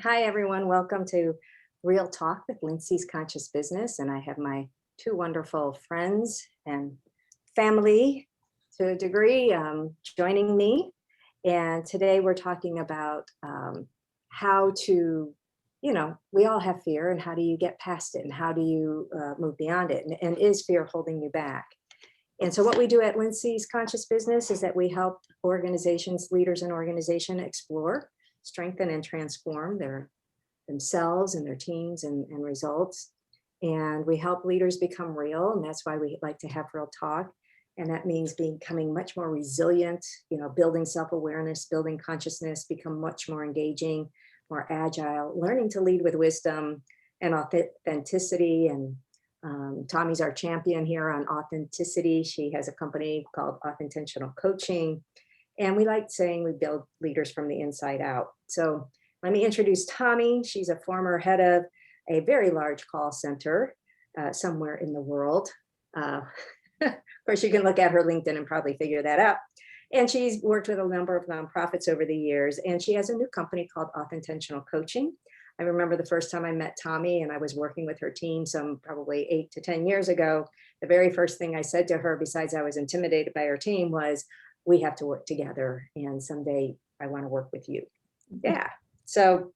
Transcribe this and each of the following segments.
Hi, everyone. Welcome to Real Talk with Lindsay's Conscious Business. And I have my two wonderful friends and family to a degree joining me. And today we're talking about how to, we all have fear and how do you get past it and how do you move beyond it? And is fear holding you back? And so what we do at Lindsay's Conscious Business is that we help organizations, leaders in organization explore, strengthen, and transform themselves and their teams and results. And we help leaders become real. And that's why we like to have real talk. And that means becoming much more resilient, building self-awareness, building consciousness, become much more engaging, more agile, learning to lead with wisdom and authenticity. And Tommie's our champion here on authenticity. She has a company called Intentional Coaching. And we like saying we build leaders from the inside out. So let me introduce Tommie. She's a former head of a very large call center somewhere in the world. Of course, you can look at her LinkedIn and probably figure that out. And she's worked with a number of nonprofits over the years. And she has a new company called Intentional Coaching. I remember the first time I met Tommie and I was working with her team some probably 8 to 10 years ago. The very first thing I said to her, besides I was intimidated by her team, was, we have to work together. And someday I want to work with you. Yeah. So,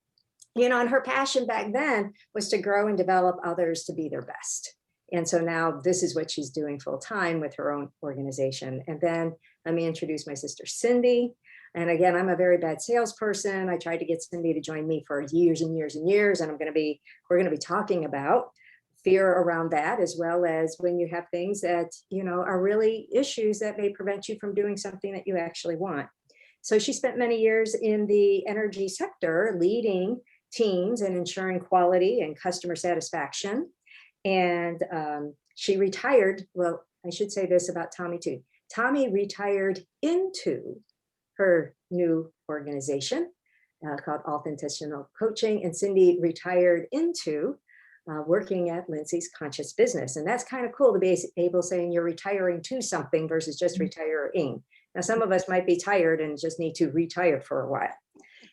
and her passion back then was to grow and develop others to be their best. And so now this is what she's doing full time with her own organization. And then let me introduce my sister, Cindy. And again, I'm a very bad salesperson. I tried to get Cindy to join me for years and years and years. And we're going to be talking about fear around that, as well as when you have things that, are really issues that may prevent you from doing something that you actually want. So she spent many years in the energy sector, leading teams and ensuring quality and customer satisfaction. And she retired. Well, I should say this about Tommie too. Tommie retired into her new organization called Intentional Coaching, and Cindy retired into working at Lindsay's Conscious Business. And that's kind of cool to be able saying you're retiring to something versus just retiring. Now, some of us might be tired and just need to retire for a while.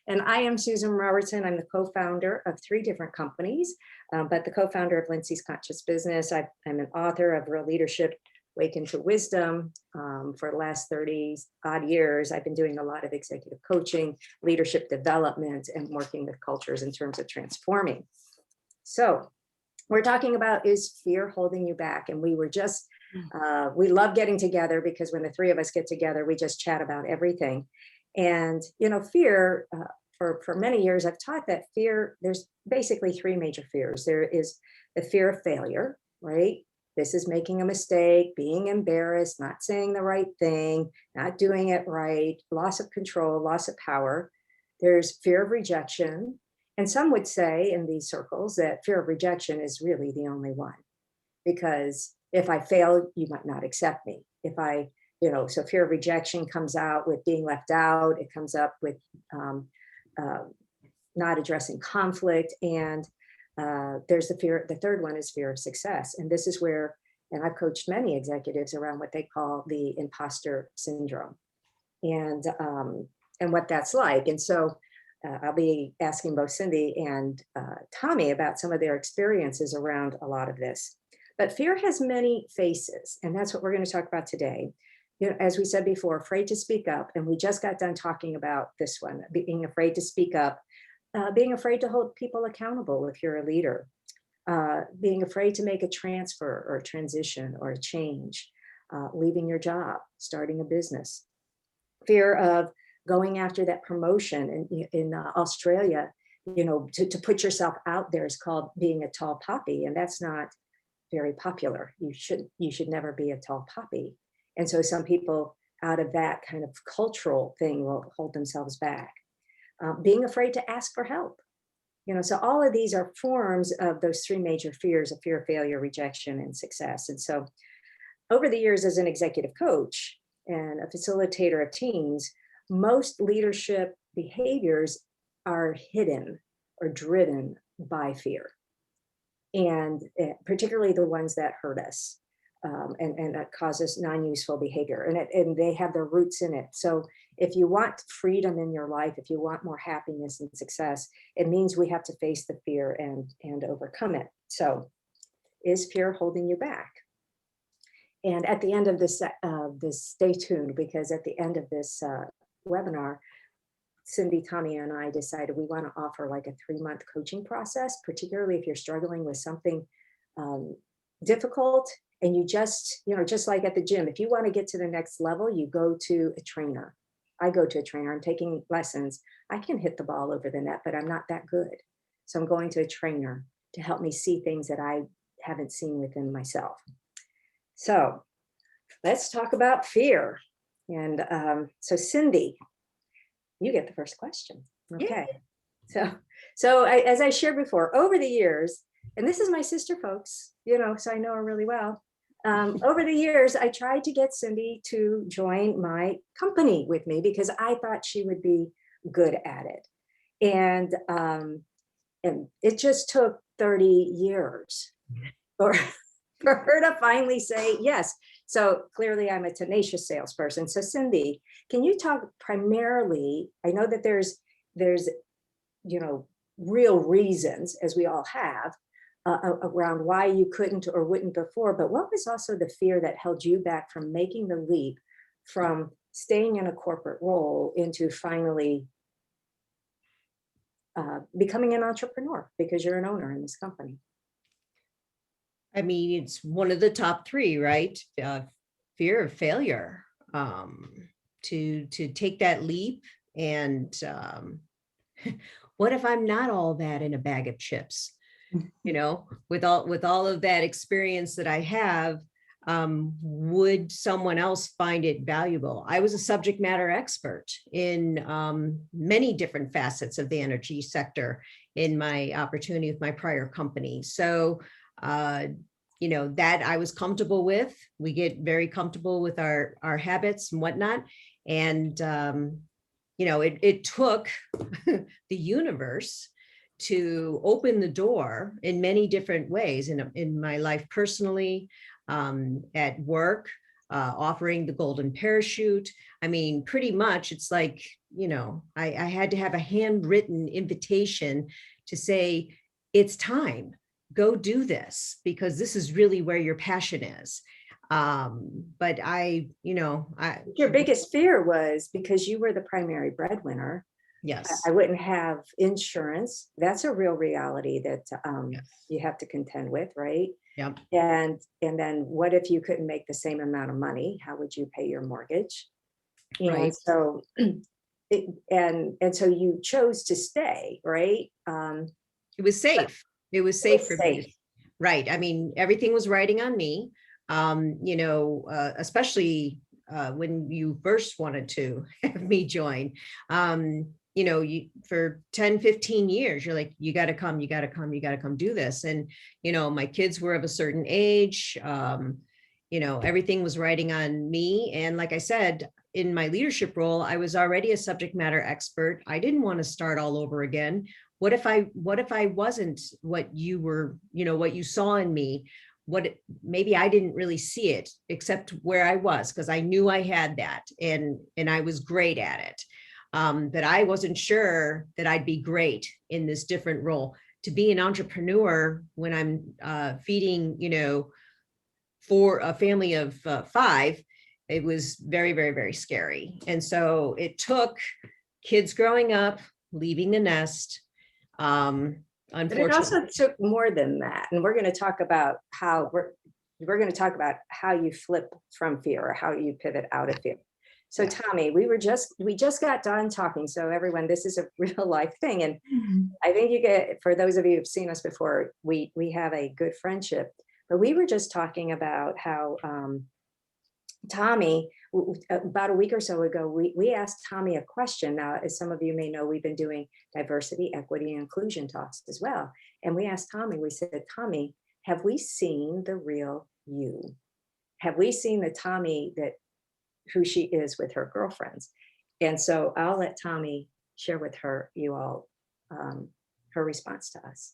And I am Susan Robertson. I'm the co-founder of 3 different companies, but the co-founder of Lindsay's Conscious Business. I'm an author of Real Leadership, Waken to Wisdom. For the last 30 odd years, I've been doing a lot of executive coaching, leadership development, and working with cultures in terms of transforming. So we're talking about, is fear holding you back? And we were just, we love getting together because when the 3 of us get together, we just chat about everything. And, fear, for many years, I've taught that fear, there's basically 3 major fears. There is the fear of failure, right? This is making a mistake, being embarrassed, not saying the right thing, not doing it right, loss of control, loss of power. There's fear of rejection. And some would say in these circles that fear of rejection is really the only one, because if I fail, you might not accept me. If I, so fear of rejection comes out with being left out. It comes up with not addressing conflict. And there's the third one is fear of success. And this is where, and I've coached many executives around what they call the imposter syndrome and what that's like. And so I'll be asking both Cindy and Tommie about some of their experiences around a lot of this. But fear has many faces, and that's what we're going to talk about today. As we said before, afraid to speak up, and we just got done talking about this one, being afraid to speak up, being afraid to hold people accountable if you're a leader, being afraid to make a transfer or a transition or a change, leaving your job, starting a business, fear of going after that promotion. In Australia, to put yourself out there is called being a tall poppy, and that's not very popular. You should never be a tall poppy. And so some people out of that kind of cultural thing will hold themselves back. Being afraid to ask for help. So all of these are forms of those 3 major fears of fear of failure, rejection, and success. And so over the years as an executive coach and a facilitator of teams, most leadership behaviors are hidden or driven by fear, and particularly the ones that hurt us. and that causes non-useful behavior, and they have their roots in it. So if you want freedom in your life, if you want more happiness and success, it means we have to face the fear and overcome it. So is fear holding you back? And at the end of this, stay tuned, because at the end of this webinar, Cindy, Tommie, and I decided we want to offer like a 3-month coaching process, particularly if you're struggling with something difficult, and you just like at the gym, if you want to get to the next level, you go to a trainer. I go to a trainer. I'm taking lessons. I can hit the ball over the net, but I'm not that good. So I'm going to a trainer to help me see things that I haven't seen within myself. So let's talk about fear. And so Cindy, you get the first question. Okay. Yeah. So as I shared before, over the years, and this is my sister, folks, so I know her really well. Over the years, I tried to get Cindy to join my company with me because I thought she would be good at it. And it just took 30 years for her to finally say yes. So clearly I'm a tenacious salesperson. So Cindy, can you talk primarily, I know that there's real reasons, as we all have, around why you couldn't or wouldn't before, but what was also the fear that held you back from making the leap from staying in a corporate role into finally becoming an entrepreneur, because you're an owner in this company? I mean, it's one of the top 3, right? Fear of failure, to take that leap. And what if I'm not all that in a bag of chips? With all of that experience that I have, would someone else find it valuable? I was a subject matter expert in many different facets of the energy sector in my opportunity with my prior company. So that I was comfortable with. We get very comfortable with our habits and whatnot. And, it took the universe to open the door in many different ways in my life personally, at work, offering the golden parachute. I mean, pretty much it's like, I had to have a handwritten invitation to say, it's time. Go do this, because this is really where your passion is. But your biggest fear was because you were the primary breadwinner. Yes. I wouldn't have insurance. That's a real reality that Yes. you have to contend with, right? Yep. And then what if you couldn't make the same amount of money? How would you pay your mortgage? And Right. so and so you chose to stay, right? It was safe. It was safe for safe. me. Right. I mean, everything was riding on me. Especially when you first wanted to have me join. For 10, 15 years, you're like, you got to come do this. And, my kids were of a certain age. Everything was riding on me. And like I said, in my leadership role, I was already a subject matter expert. I didn't want to start all over again. What if I wasn't what you were, what you saw in me? Maybe I didn't really see it except where I was, because I knew I had that and I was great at it. But I wasn't sure that I'd be great in this different role. To be an entrepreneur when I'm feeding, for a family of 5, it was very, very, very scary. And so it took kids growing up, leaving the nest. But it also took more than that. And we're going to talk about how we're going to talk about how you flip from fear, or how you pivot out of fear. So Tommie, we just got done talking. So everyone, this is a real life thing. And I think for those of you who've seen us before, we have a good friendship. But we were just talking about how Tommie, about a week or so ago, we asked Tommie a question. Now, as some of you may know, we've been doing diversity, equity, and inclusion talks as well. And we asked Tommie, we said, Tommie, have we seen the real you? Have we seen the Tommie who she is with her girlfriends? And so I'll let Tommie share with you all her response to us.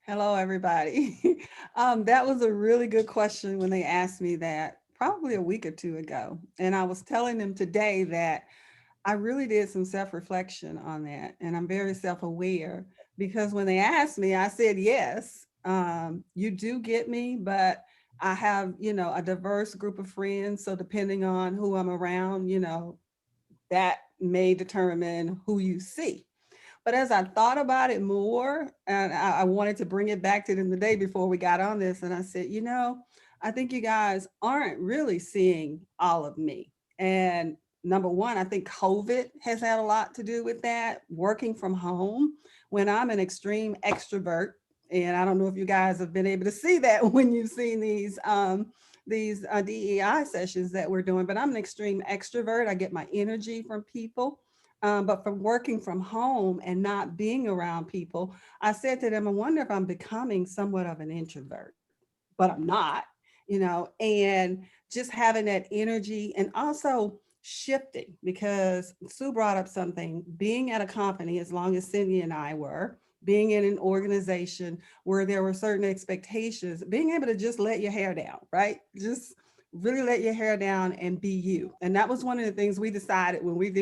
Hello, everybody. That was a really good question when they asked me that probably a week or two ago. And I was telling them today that I really did some self-reflection on that. And I'm very self-aware because when they asked me, I said, yes, you do get me, but I have, a diverse group of friends. So depending on who I'm around, that may determine who you see. But as I thought about it more, and I wanted to bring it back to them the day before we got on this, and I said, I think you guys aren't really seeing all of me. And number one, I think COVID has had a lot to do with that, working from home when I'm an extreme extrovert. And I don't know if you guys have been able to see that when you've seen these DEI sessions that we're doing, but I'm an extreme extrovert. I get my energy from people. But from working from home and not being around people, I said to them, I wonder if I'm becoming somewhat of an introvert, but I'm not, and just having that energy and also shifting because Sue brought up something, being at a company, as long as Cindy and I were, being in an organization where there were certain expectations, being able to just let your hair down, right? Just really let your hair down and be you. And that was one of the things we decided when we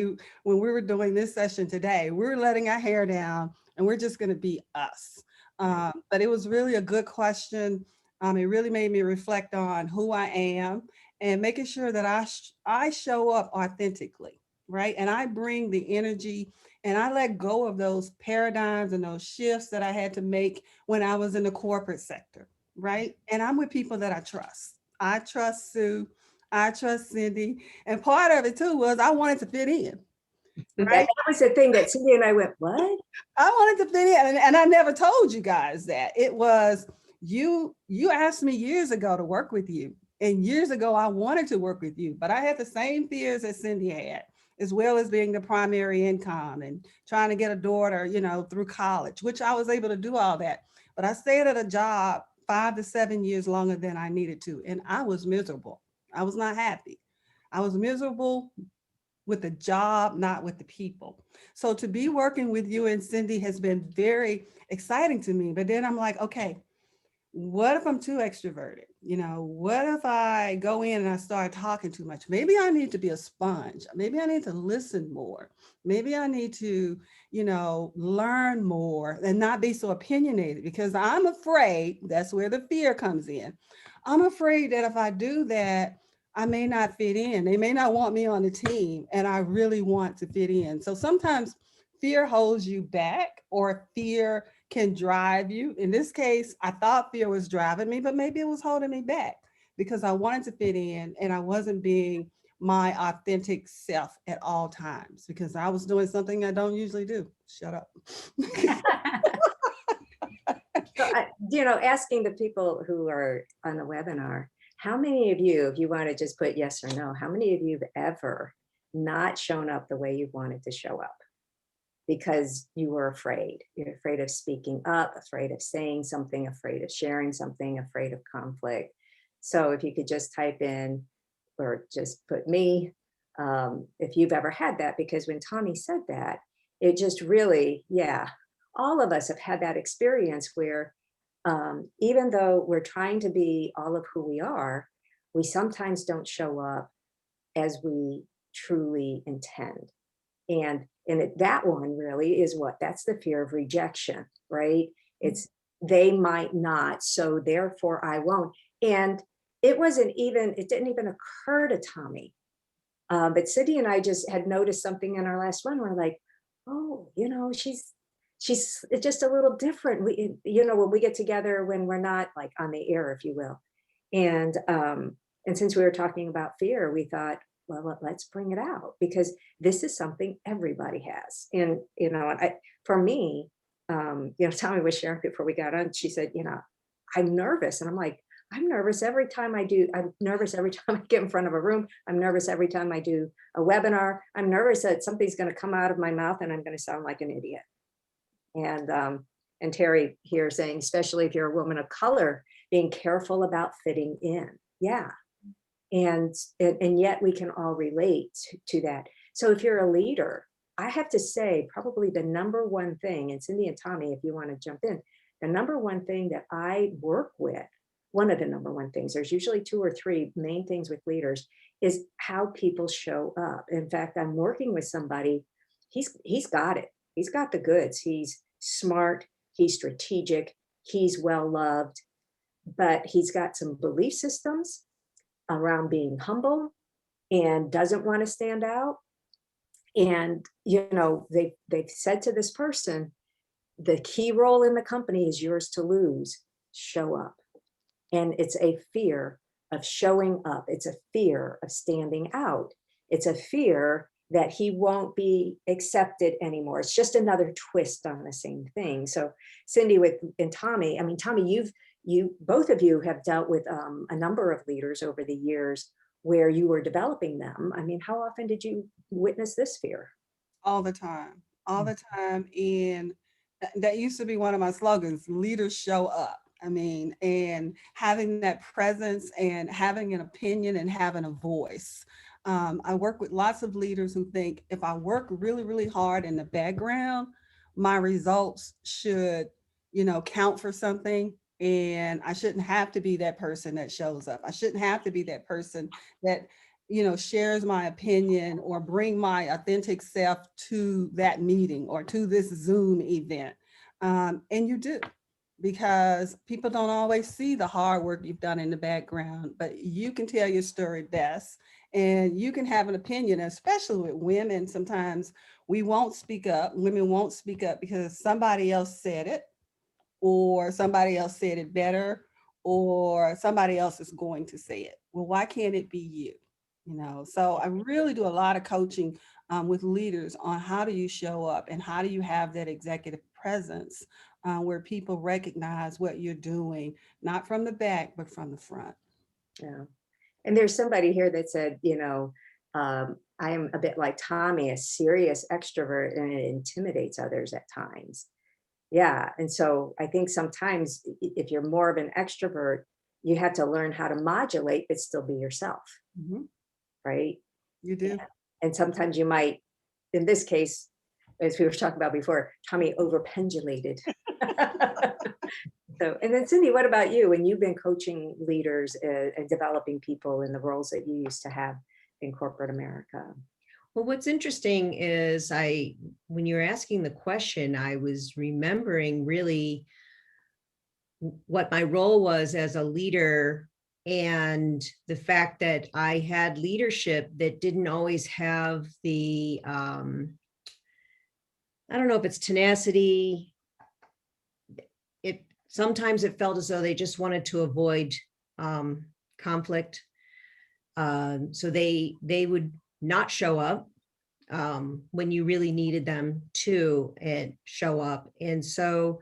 were doing this session today. We were letting our hair down and we're just going to be us. But it was really a good question. It really made me reflect on who I am and making sure that I show up authentically, right? And I bring the energy and I let go of those paradigms and those shifts that I had to make when I was in the corporate sector, right? And I'm with people that I trust. I trust Sue. I trust Cindy. And part of it too was I wanted to fit in, right? That was the thing that Cindy and I went, what? I wanted to fit in. And I never told you guys that. It was you asked me years ago to work with you. And years ago, I wanted to work with you, but I had the same fears that Cindy had, as well as being the primary income and trying to get a daughter, through college, which I was able to do all that. But I stayed at a job 5 to 7 years longer than I needed to. And I was miserable. I was not happy. I was miserable with the job, not with the people. So to be working with you and Cindy has been very exciting to me. But then I'm like, okay, what if I'm too extroverted? What if I go in and I start talking too much? Maybe I need to be a sponge. Maybe I need to listen more. Maybe I need to, learn more and not be so opinionated because I'm afraid that's where the fear comes in. I'm afraid that if I do that, I may not fit in. They may not want me on the team and I really want to fit in. So sometimes fear holds you back or fear can drive you. In this case, I thought fear was driving me, but maybe it was holding me back because I wanted to fit in and I wasn't being my authentic self at all times because I was doing something I don't usually do. Shut up. So, asking the people who are on the webinar, how many of you, if you want to just put yes or no, how many of you have ever not shown up the way you wanted to show up because you were afraid? You're afraid of speaking up, afraid of saying something, afraid of sharing something, afraid of conflict. So if you could just type in or just put me, if you've ever had that, because when Tommie said that, it just really, yeah, all of us have had that experience where even though we're trying to be all of who we are, we sometimes don't show up as we truly intend. That one really is what? That's the fear of rejection, right? It's they might not, so therefore I won't. And it didn't even occur to Tommie. But Cindy and I just had noticed something in our last one. We're like, oh, she's just a little different. When we get together when we're not like on the air, if you will. And since we were talking about fear, we thought, well, let's bring it out because this is something everybody has. And, for me, Tommie was sharing before we got on, she said, I'm nervous. And I'm like, I'm nervous every time I do. I'm nervous every time I get in front of a room. I'm nervous every time I do a webinar. I'm nervous that something's going to come out of my mouth and I'm going to sound like an idiot. And Terry here saying, especially if you're a woman of color, being careful about fitting in. Yeah. And yet we can all relate to that. So if you're a leader, I have to say probably the number one thing, and Cindy and Tommie, if you want to jump in, the number one thing that I work with, one of the number one things, there's usually two or three main things with leaders, is how people show up. In fact, I'm working with somebody, he's got it. He's got the goods. He's smart, he's strategic, he's well loved, but he's got some belief systems around being humble and doesn't want to stand out. And they've said to this person, the key role in the company is yours to lose. Show up. And it's a fear of showing up. It's a fear of standing out. It's a fear that he won't be accepted anymore. It's just another twist on the same thing. So Cindy and Tommie, I mean, Tommie, you both of you have dealt with a number of leaders over the years where you were developing them. I mean, how often did you witness this fear? All the time, all the time. And that used to be one of my slogans, leaders show up. I mean, and having that presence and having an opinion and having a voice. I work with lots of leaders who think if I work really, really hard in the background, my results should, count for something. And I shouldn't have to be that person that shows up. I shouldn't have to be that person that, shares my opinion or bring my authentic self to that meeting or to this Zoom event. And you do, because people don't always see the hard work you've done in the background, but you can tell your story best and you can have an opinion, especially with women. Sometimes we won't speak up. Women won't speak up because somebody else said it, or somebody else said it better, or somebody else is going to say it. Well, why can't it be you? So I really do a lot of coaching with leaders on how do you show up and how do you have that executive presence where people recognize what you're doing, not from the back, but from the front. Yeah. And there's somebody here that said, I am a bit like Tommie, a serious extrovert, and it intimidates others at times. Yeah. And so I think sometimes if you're more of an extrovert, you have to learn how to modulate, but still be yourself. Mhm. Right. You do. Yeah. And sometimes you might, in this case, as we were talking about before, Tommie overpendulated. So, and then Cindy, what about you? When you've been coaching leaders and developing people in the roles that you used to have in corporate America? Well, what's interesting is when you were asking the question, I was remembering really what my role was as a leader and the fact that I had leadership that didn't always have the, I don't know if it's tenacity. Sometimes it felt as though they just wanted to avoid conflict. So they would not show up when you really needed them to and show up. And so,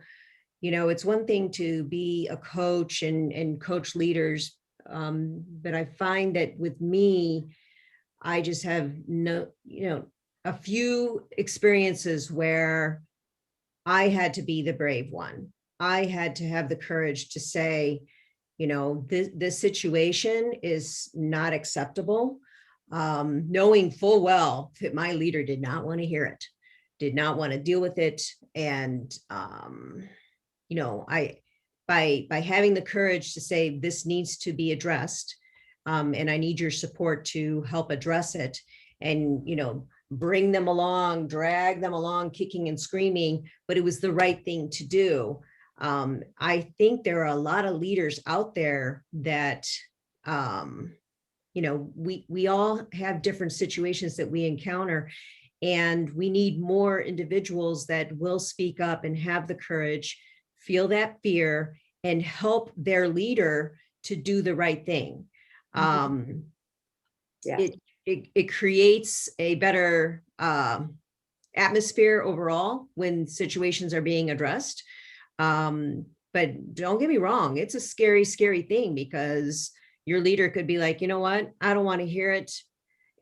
it's one thing to be a coach and coach leaders. But I find that with me, I just have a few experiences where I had to be the brave one. I had to have the courage to say, this situation is not acceptable. Knowing full well that my leader did not want to hear it, did not want to deal with it. And, by having the courage to say this needs to be addressed, and I need your support to help address it, and, bring them along, drag them along, kicking and screaming, but it was the right thing to do. I think there are a lot of leaders out there that, we all have different situations that we encounter, and we need more individuals that will speak up and have the courage, feel that fear, and help their leader to do the right thing. Yeah. It creates a better atmosphere overall when situations are being addressed. But don't get me wrong, it's a scary, scary thing, because your leader could be like, you know what, I don't want to hear it,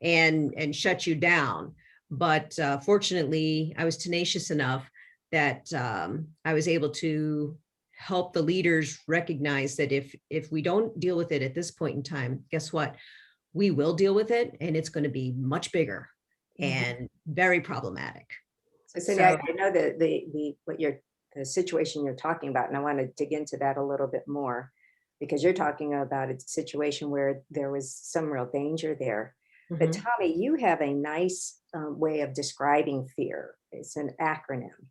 and shut you down. But fortunately, I was tenacious enough that I was able to help the leaders recognize that if we don't deal with it at this point in time, guess what? We will deal with it, and it's going to be much bigger and very problematic. So Cindy, I know that what you're the situation you're talking about, and I want to dig into that a little bit more, because you're talking about a situation where there was some real danger there. But Mhm. Tommy, you have a nice way of describing fear. It's an acronym.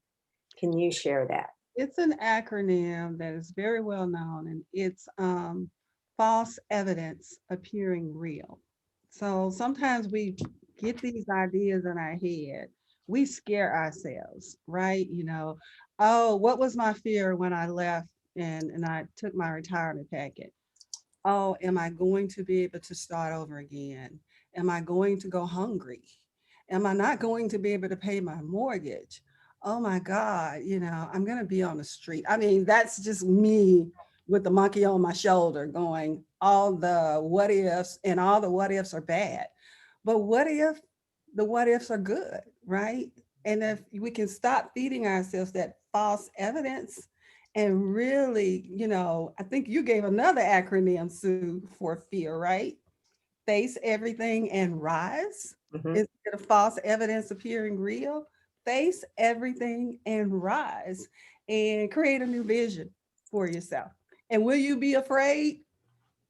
Can you share that? It's an acronym that is very well known, and it's false evidence appearing real. So sometimes we get these ideas in our head. We scare ourselves, right? Oh, what was my fear when I left and I took my retirement packet? Oh, am I going to be able to start over again? Am I going to go hungry? Am I not going to be able to pay my mortgage? Oh my God, I'm going to be on the street. I mean, that's just me with the monkey on my shoulder going, all the what ifs, and all the what ifs are bad. But what if the what ifs are good, right? And if we can stop feeding ourselves that false evidence and really, I think you gave another acronym, Sue, for fear, right? Face everything and rise. Mhm. Instead of false evidence appearing real, face everything and rise and create a new vision for yourself. And will you be afraid?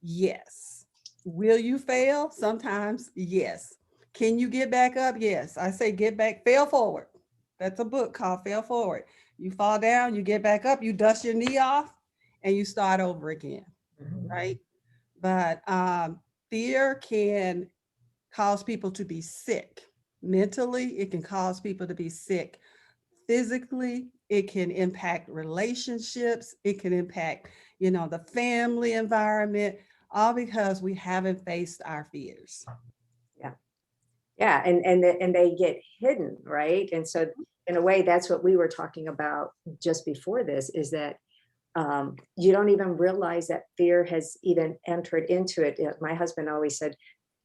Yes. Will you fail? Sometimes, yes. Can you get back up? Yes. I say get back, fail forward. That's a book called Fail Forward. You fall down, you get back up, you dust your knee off, and you start over again, Mhm. right? But fear can cause people to be sick. Mentally, it can cause people to be sick. Physically, it can impact relationships. It can impact, the family environment, all because we haven't faced our fears. Yeah. Yeah, and they get hidden, right? And so in a way, that's what we were talking about just before this, is that you don't even realize that fear has even entered into it. My husband always said,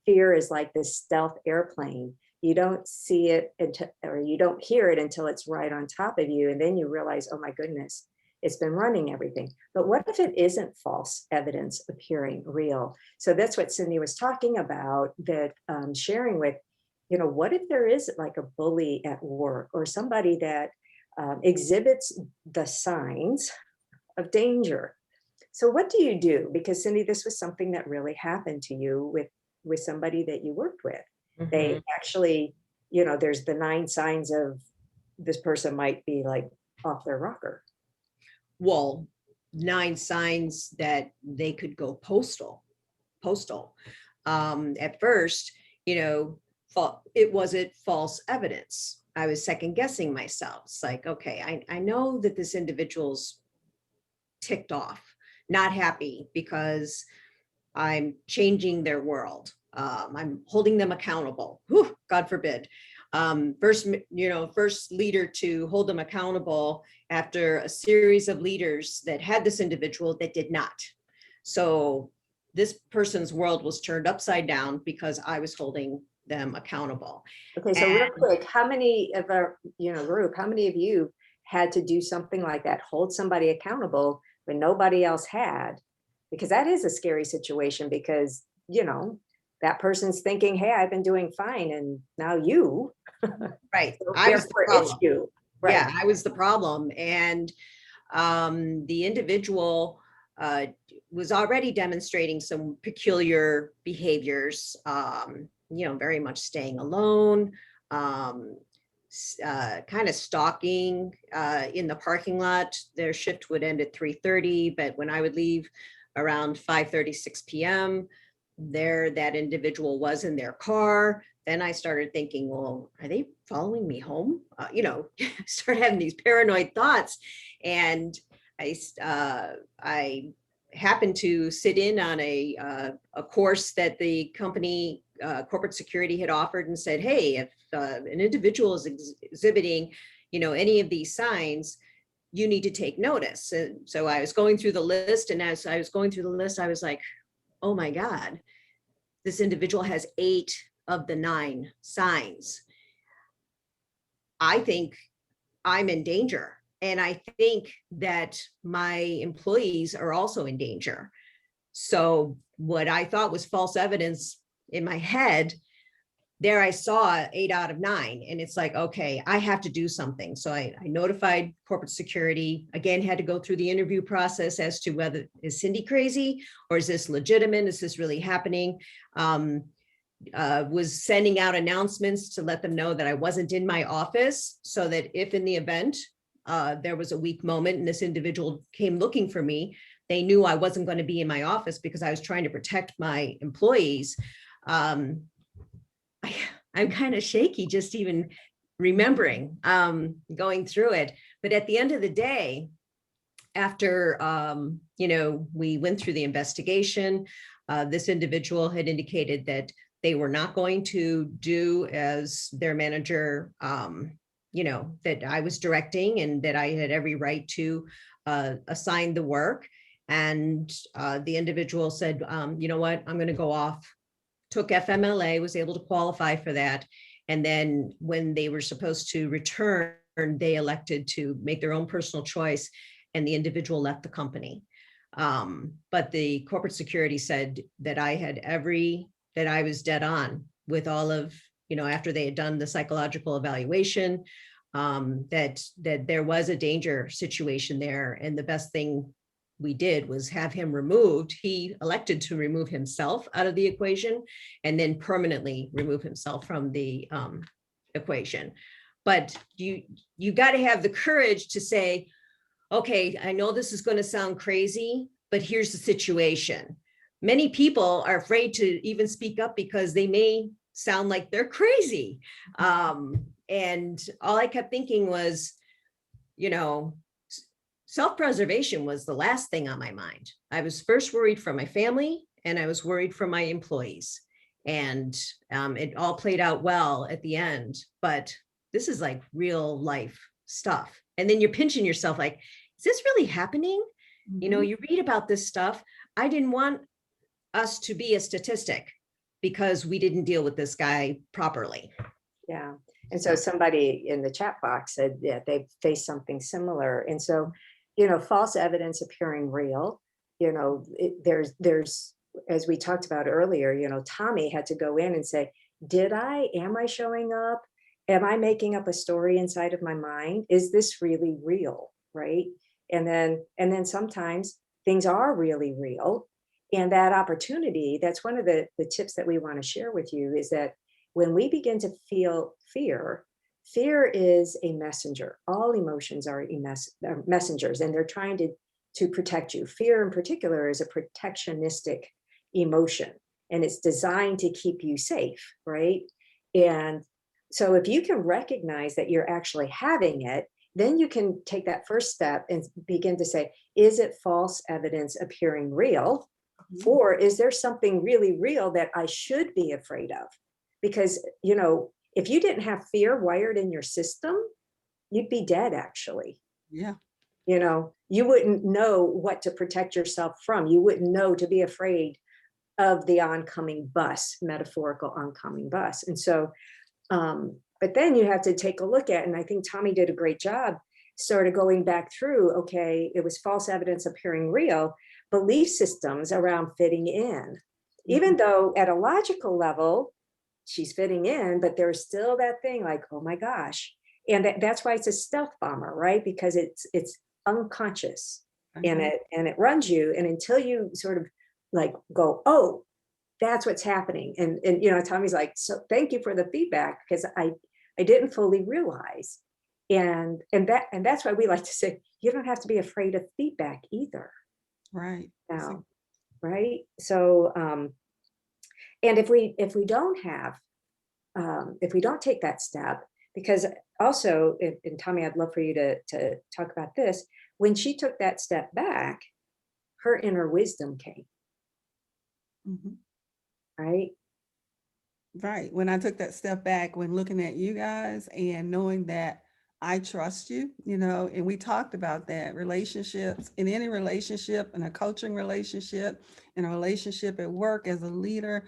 fear is like this stealth airplane. You don't see it until, or you don't hear it until it's right on top of you. And then you realize, oh my goodness, it's been running everything. But what if it isn't false evidence appearing real? So that's what Cindy was talking about, that sharing with, what if there is like a bully at work, or somebody that exhibits the signs of danger? So what do you do? Because Cindy, this was something that really happened to you with somebody that you worked with. They Mhm. actually, there's the 9 signs of this person might be like off their rocker. Well, 9 signs that they could go postal. At first, you know, it wasn't false evidence. I was second guessing myself. It's like, okay, I know that this individual's ticked off, not happy because I'm changing their world. I'm holding them accountable. Whew, God forbid. First leader to hold them accountable after a series of leaders that had this individual that did not. So this person's world was turned upside down because I was holding them accountable. Okay, so And real quick, how many of our, group, how many of you had to do something like that, hold somebody accountable when nobody else had? Because that is a scary situation, because, that person's thinking, hey, I've been doing fine, and now you, right, so I was the therefore it's problem. you. Right. Yeah, I was the problem. And the individual was already demonstrating some peculiar behaviors, very much staying alone, kind of stalking in the parking lot. Their shift would end at 3:30, but when I would leave around 5:30, 6 p.m., that individual was in their car. Then I started thinking, well, are they following me home? Start having these paranoid thoughts. And I happened to sit in on a course that the company corporate security had offered, and said, hey, if an individual is exhibiting, any of these signs, you need to take notice. And so I was going through the list, and as I was going through the list, I was like, oh my God, this individual has 8 of the 9 signs. I think I'm in danger. And I think that my employees are also in danger. So what I thought was false evidence in my head there I saw 8 out of 9, and it's like, okay, I have to do something. So I notified corporate security, again, had to go through the interview process as to whether, is Cindy crazy or is this legitimate? Is this really happening? Was sending out announcements to let them know that I wasn't in my office, so that if in the event there was a weak moment and this individual came looking for me, they knew I wasn't going to be in my office because I was trying to protect my employees. I'm kind of shaky just even remembering going through it. But at the end of the day, after we went through the investigation, this individual had indicated that they were not going to do as their manager, that I was directing, and that I had every right to assign the work. And the individual said, you know what, I'm going to go off, took FMLA, was able to qualify for that. And then when they were supposed to return, they elected to make their own personal choice, and the individual left the company. But the corporate security said that that I was dead on with all of, after they had done the psychological evaluation, that there was a danger situation there. And the best thing we did was have him removed. He elected to remove himself out of the equation and then permanently remove himself from the equation. But you got to have the courage to say, okay, I know this is going to sound crazy, but here's the situation. Many people are afraid to even speak up because they may sound like they're crazy. And all I kept thinking was, self-preservation was the last thing on my mind. I was first worried for my family, and I was worried for my employees. And it all played out well at the end, but this is like real life stuff. And then you're pinching yourself like, is this really happening? Mm-hmm. You read about this stuff. I didn't want us to be a statistic because we didn't deal with this guy properly. Yeah. And so somebody in the chat box said that they faced something similar. And so, false evidence appearing real, there's, as we talked about earlier, Tommie had to go in and say, am I showing up? Am I making up a story inside of my mind? Is this really real? Right. And then sometimes things are really real. And that opportunity, that's one of the tips that we want to share with you, is that when we begin to feel fear is a messenger. All emotions are messengers, and they're trying to protect you. Fear in particular is a protectionistic emotion, and it's designed to keep you safe, right? And so if you can recognize that you're actually having it, then you can take that first step and begin to say, is it false evidence appearing real? Mm-hmm. Or is there something really real that I should be afraid of? Because, if you didn't have fear wired in your system, you'd be dead, actually. Yeah. You wouldn't know what to protect yourself from. You wouldn't know to be afraid of the oncoming bus, metaphorical oncoming bus. And so, but then you have to take a look at, and I think Tommie did a great job sort of going back through, okay, it was false evidence appearing real, belief systems around fitting in. Even though at a logical level, she's fitting in, but there's still that thing like, oh my gosh. And that's why it's a stealth bomber, right? Because it's unconscious. And it runs you. And until you sort of like go, oh, that's what's happening. And Tommie's like, so thank you for the feedback, because I didn't fully realize. And that's why we like to say, you don't have to be afraid of feedback either. Right. Now, right. So, and if we don't have, if we don't take that step, because also, and Tommie, I'd love for you to talk about this. When she took that step back, her inner wisdom came. Mm-hmm. Right. Right. When I took that step back, when looking at you guys and knowing that I trust you, and we talked about that, relationships, in any relationship, in a coaching relationship, in a relationship at work as a leader,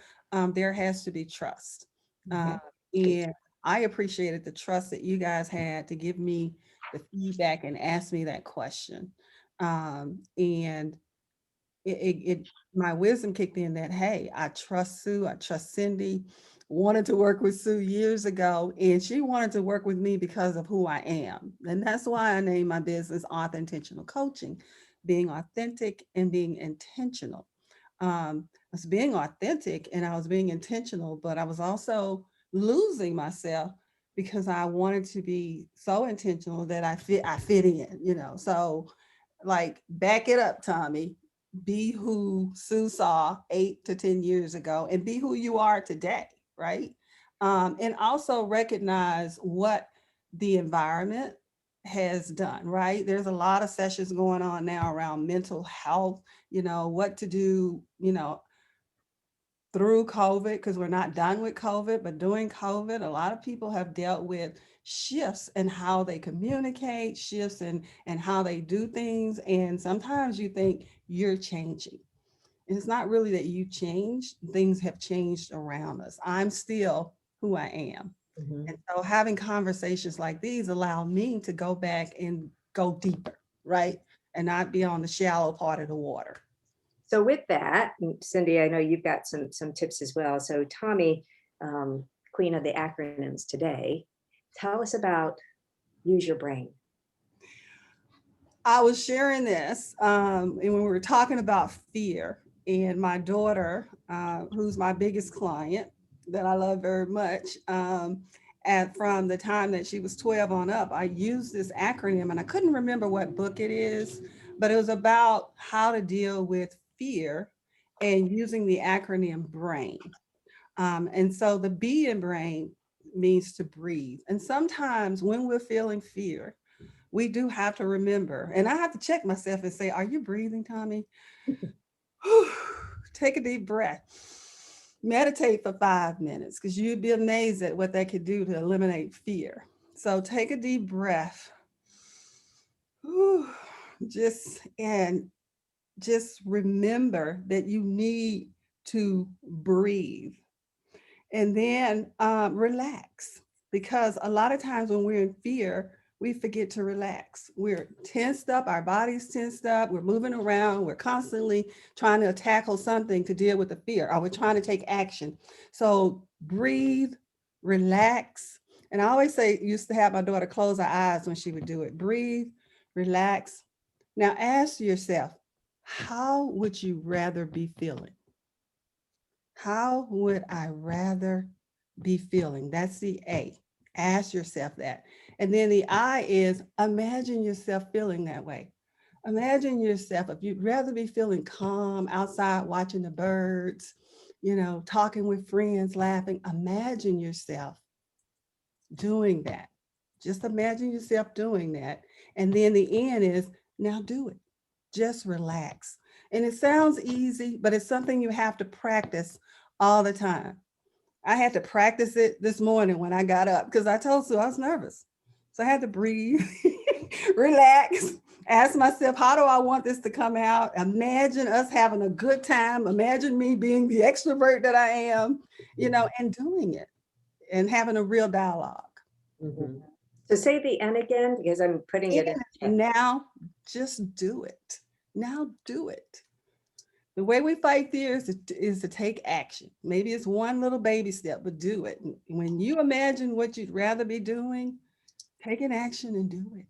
there has to be trust. And I appreciated the trust that you guys had to give me the feedback and ask me that question. And my wisdom kicked in that, hey, I trust Sue, I trust Cindy, wanted to work with Sue years ago, and she wanted to work with me because of who I am. And that's why I named my business Intentional Coaching, being authentic and being intentional. I was being authentic and I was being intentional, but I was also losing myself because I wanted to be so intentional that I fit in, So like back it up, Tommie. Be who Sue saw 8 to 10 years ago and be who you are today, right? And also recognize what the environment has done, right? There's a lot of sessions going on now around mental health, what to do, through COVID, because we're not done with COVID, but during COVID, a lot of people have dealt with shifts in how they communicate, shifts in how they do things. And sometimes you think you're changing. And it's not really that you changed, things have changed around us. I'm still who I am. Mhm. And so having conversations like these allow me to go back and go deeper, right? And not be on the shallow part of the water. So with that, Cindy, I know you've got some tips as well. So Tommie, queen of the acronyms today, tell us about use your brain. I was sharing this, and when we were talking about fear, and my daughter, who's my biggest client that I love very much, from the time that she was 12 on up, I used this acronym, and I couldn't remember what book it is, but it was about how to deal with fear and using the acronym BRAIN. And so the B in BRAIN means to breathe. And sometimes when we're feeling fear, we do have to remember, and I have to check myself and say, are you breathing, Tommie? Take a deep breath. Meditate for 5 minutes, because you'd be amazed at what that could do to eliminate fear. So take a deep breath. Just remember that you need to breathe. And then relax, because a lot of times when we're in fear, we forget to relax. We're tensed up, our body's tensed up, we're moving around, we're constantly trying to tackle something to deal with the fear, or we're trying to take action. So breathe, relax. And I always used to have my daughter close her eyes when she would do it. Breathe, relax. Now ask yourself, how would you rather be feeling? How would I rather be feeling? That's the A. Ask yourself that. And then the I is imagine yourself feeling that way. Imagine yourself, if you'd rather be feeling calm outside watching the birds, talking with friends, laughing, imagine yourself doing that. Just imagine yourself doing that. And then the N is now do it. Just relax. And it sounds easy, but it's something you have to practice all the time. I had to practice it this morning when I got up because I told Sue I was nervous. So I had to breathe, relax, ask myself, how do I want this to come out? Imagine us having a good time. Imagine me being the extrovert that I am, and doing it and having a real dialogue. Mhm. So say the N again, because I'm putting it in. And now just do it. Now do it. The way we fight fear is to take action. Maybe it's one little baby step, but do it. When you imagine what you'd rather be doing, take an action and do it.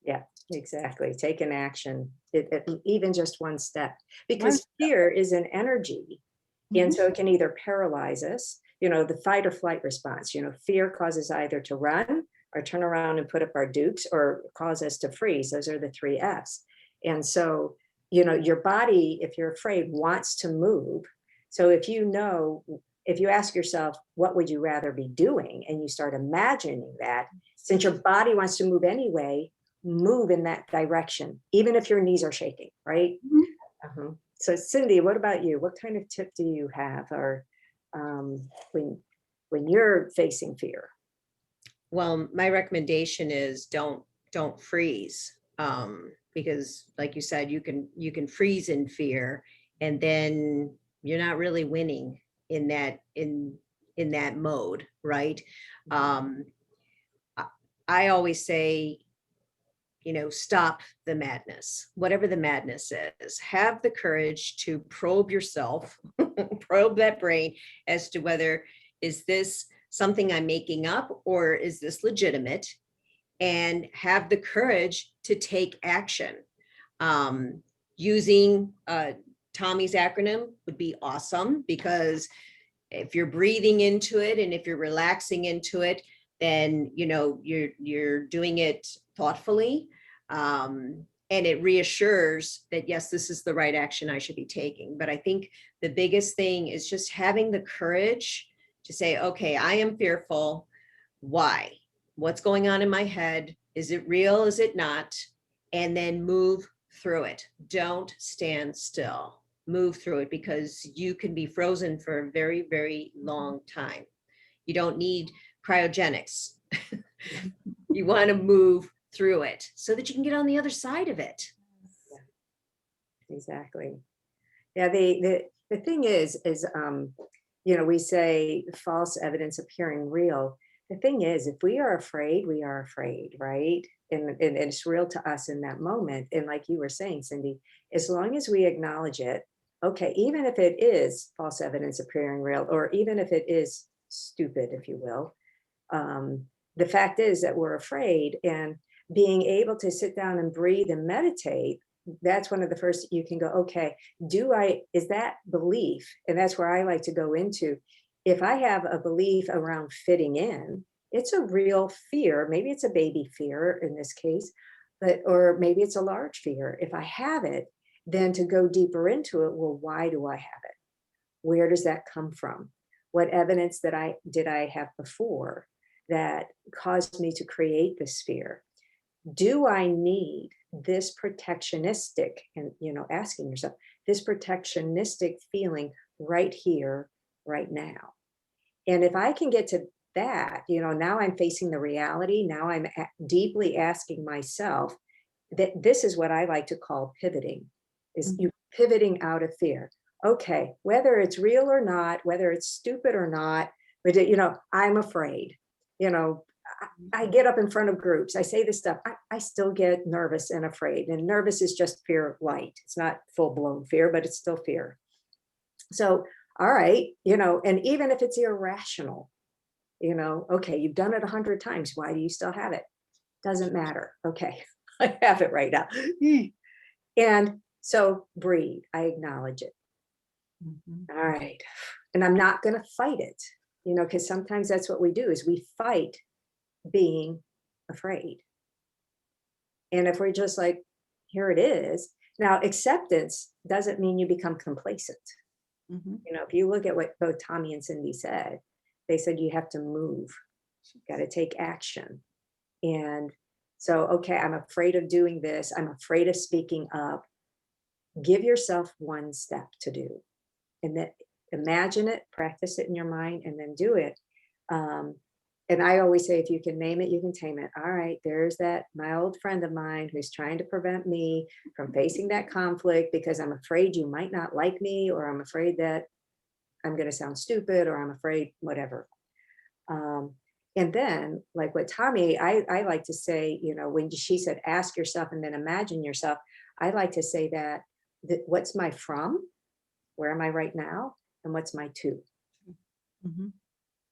Yeah, exactly. Take an action, even just one step, One because step. fear is an energy. And Mhm. so it can either paralyze us, the fight or flight response. Fear causes either to run or turn around and put up our dukes, or cause us to freeze. Those are the 3 Fs. And so, your body, if you're afraid, wants to move. So if you ask yourself, what would you rather be doing? And you start imagining that, since your body wants to move anyway, move in that direction, even if your knees are shaking, right? Mhm. Uh-huh. So Cindy, what about you? What kind of tip do you have, or when you're facing fear? Well, my recommendation is don't freeze. Because like you said, you can freeze in fear, and then you're not really winning in that mode, right? I always say stop the madness, whatever the madness is. Have the courage to probe yourself, probe that brain as to whether, is this something I'm making up or is this legitimate? And have the courage to take action. Using Tommie's acronym would be awesome, because if you're breathing into it and if you're relaxing into it, then you're doing it thoughtfully, and it reassures that yes, this is the right action I should be taking. But I think the biggest thing is just having the courage to say, okay, I am fearful. Why? What's going on in my head? Is it real? Is it not? And then move through it. Don't stand still. Move through it, because you can be frozen for a very, very long time. You don't need cryogenics. You want to move through it so that you can get on the other side of it. Exactly. Yeah, the thing is, we say false evidence appearing real. The thing is, if we are afraid, we are afraid, right? And it's real to us in that moment. And like you were saying, Cindy, as long as we acknowledge it, okay, even if it is false evidence appearing real, or even if it is stupid, if you will, the fact is that we're afraid, and being able to sit down and breathe and meditate, that's one of the first you can go, okay, is that belief? And that's where I like to go into. If I have a belief around fitting in, it's a real fear. Maybe it's a baby fear in this case, or maybe it's a large fear. If I have it, then to go deeper into it, well, why do I have it? Where does that come from? What evidence did I have before that caused me to create this fear? Do I need this protectionistic, and asking yourself, this protectionistic feeling right here, right now? And if I can get to that, now I'm facing the reality. Now I'm deeply asking myself that this is what I like to call pivoting, is you pivoting out of fear. Okay, whether it's real or not, whether it's stupid or not, but I'm afraid. I get up in front of groups. I say this stuff. I still get nervous and afraid. And nervous is just fear light. It's not full blown fear, but it's still fear. So, all right, and even if it's irrational, okay, you've done it 100 times. Why do you still have it? Doesn't matter. Okay, I have it right now. And so breathe. I acknowledge it. All right. And I'm not going to fight it, because sometimes that's what we do, is we fight being afraid. And if we're just like, here it is. Now, acceptance doesn't mean you become complacent. If you look at what both Tommie and Cindy said, they said you have to move, got to take action. And so, okay, I'm afraid of doing this. I'm afraid of speaking up. Give yourself one step to do, and then imagine it, practice it in your mind, and then do it. And I always say, if you can name it, you can tame it. All right, there's my old friend of mine who's trying to prevent me from facing that conflict because I'm afraid you might not like me, or I'm afraid that I'm going to sound stupid, or I'm afraid whatever. And then, like what Tommie, I like to say, when she said, ask yourself and then imagine yourself, I like to say that what's my from? Where am I right now? And what's my to?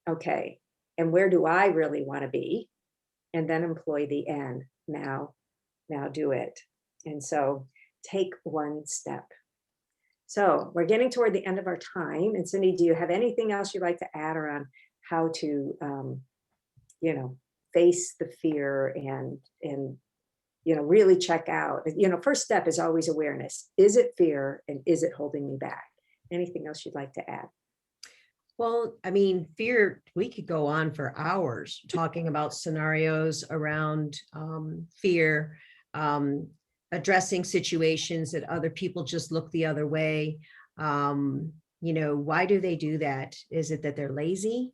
Okay. And where do I really want to be? And then employ the and. Now do it. And so take one step. So we're getting toward the end of our time. And Cindy, do you have anything else you'd like to add around how to, face the fear and really check out? First step is always awareness. Is it fear, and is it holding me back? Anything else you'd like to add? Well, I mean, fear, we could go on for hours talking about scenarios around fear, addressing situations that other people just look the other way. Why do they do that? Is it that they're lazy?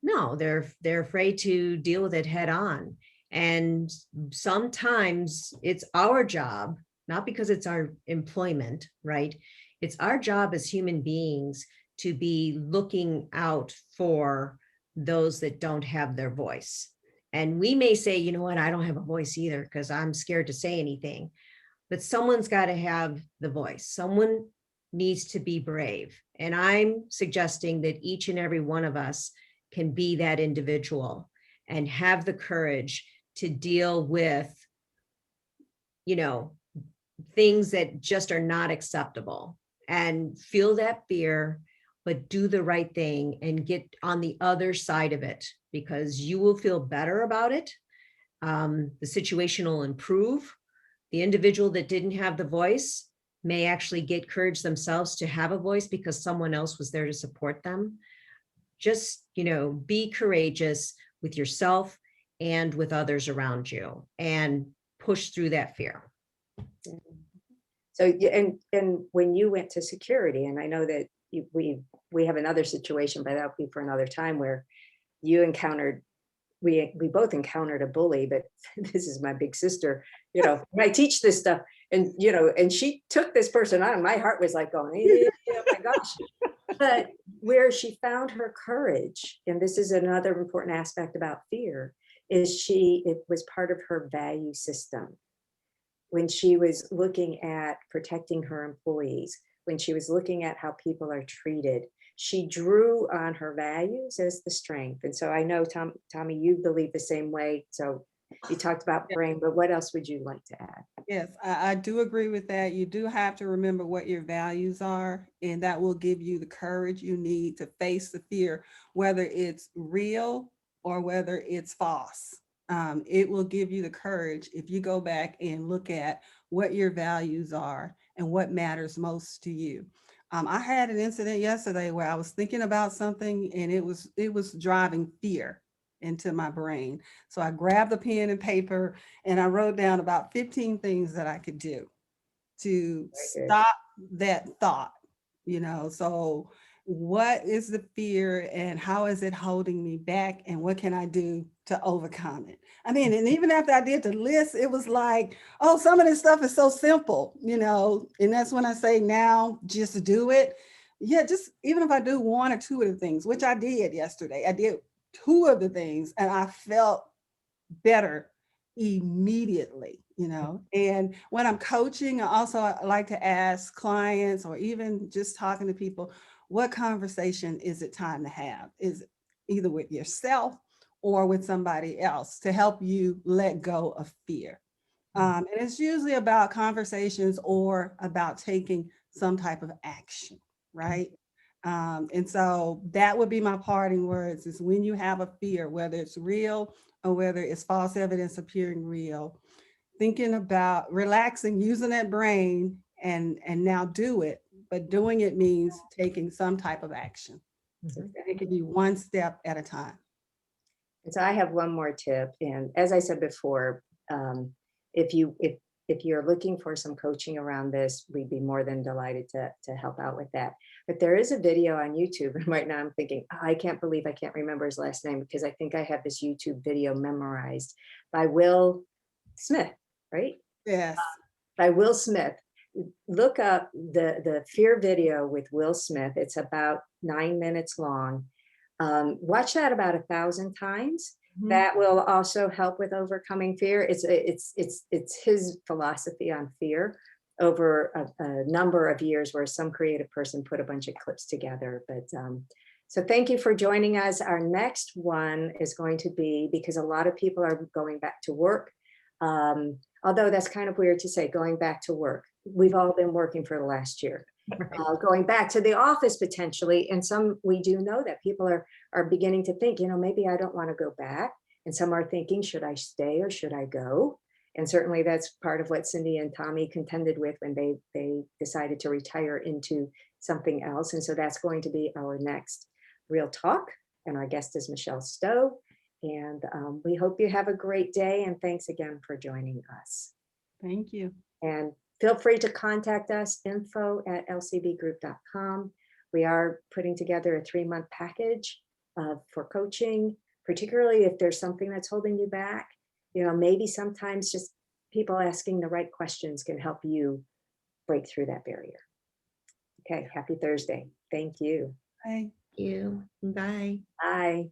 No, they're afraid to deal with it head on. And sometimes it's our job, not because it's our employment, right? It's our job as human beings to be looking out for those that don't have their voice. And we may say, you know what, I don't have a voice either because I'm scared to say anything. But someone's got to have the voice. Someone needs to be brave. And I'm suggesting that each and every one of us can be that individual and have the courage to deal with, you know, things that just are not acceptable, and feel that fear, but do the right thing and get on the other side of it, because you will feel better about it. The situation will improve. The individual that didn't have the voice may actually get courage themselves to have a voice because someone else was there to support them. Just, be courageous with yourself and with others around you, and push through that fear. So, and when you went to security, and I know that we have another situation, but that'll be for another time, where you encountered, we both encountered a bully, but this is my big sister, when I teach this stuff, and, and she took this person on, my heart was like going, oh my gosh. But where she found her courage, and this is another important aspect about fear, is it was part of her value system. When she was looking at protecting her employees, when she was looking at how people are treated, she drew on her values as the strength. And so I know, Tommie, you believe the same way. So you talked about brain, but what else would you like to add? Yes, I do agree with that. You do have to remember what your values are, and that will give you the courage you need to face the fear, whether it's real or whether it's false. It will give you the courage if you go back and look at what your values are and what matters most to you. I had an incident yesterday where I was thinking about something, and it was driving fear into my brain. So I grabbed a pen and paper and I wrote down about 15 things that I could do to stop that thought, So what is the fear and how is it holding me back, and what can I do to overcome it? I mean, and even after I did the list, it was like, oh, some of this stuff is so simple, and that's when I say now just do it. Yeah, just even if I do one or two of the things, which I did yesterday, I did two of the things and I felt better immediately, And when I'm coaching, I also like to ask clients, or even just talking to people, what conversation is it time to have? Is it either with yourself or with somebody else to help you let go of fear? And it's usually about conversations or about taking some type of action, right? And so that would be my parting words, is when you have a fear, whether it's real or whether it's false evidence appearing real, thinking about relaxing, using that brain and now do it. But doing it means taking some type of action. It could be one step at a time. And so I have one more tip. And as I said before, if you're looking for some coaching around this, we'd be more than delighted to help out with that. But there is a video on YouTube, and right now I'm thinking, oh, I can't believe I can't remember his last name, because I think I have this YouTube video memorized, by Will Smith, right? Yes. By Will Smith. Look up the fear video with Will Smith. It's about 9 minutes long. Watch that about 1,000 times. That will also help with overcoming fear. It's his philosophy on fear over a number of years, where some creative person put a bunch of clips together. But so thank you for joining us. Our next one is going to be, because a lot of people are going back to work. Although that's kind of weird to say, going back to work. We've all been working for the last year. Right. Going back to the office potentially. And we do know that people are beginning to think, maybe I don't want to go back. And some are thinking, should I stay or should I go? And certainly that's part of what Cindy and Tommie contended with when they decided to retire into something else. And so that's going to be our next Real Talk. And our guest is Michelle Stowe. And we hope you have a great day. And thanks again for joining us. Thank you. And feel free to contact us, info@lcbgroup.com. We are putting together a 3-month package for coaching, particularly if there's something that's holding you back. Maybe sometimes just people asking the right questions can help you break through that barrier. Okay, happy Thursday. Thank you. Bye. Thank you. Bye. Bye.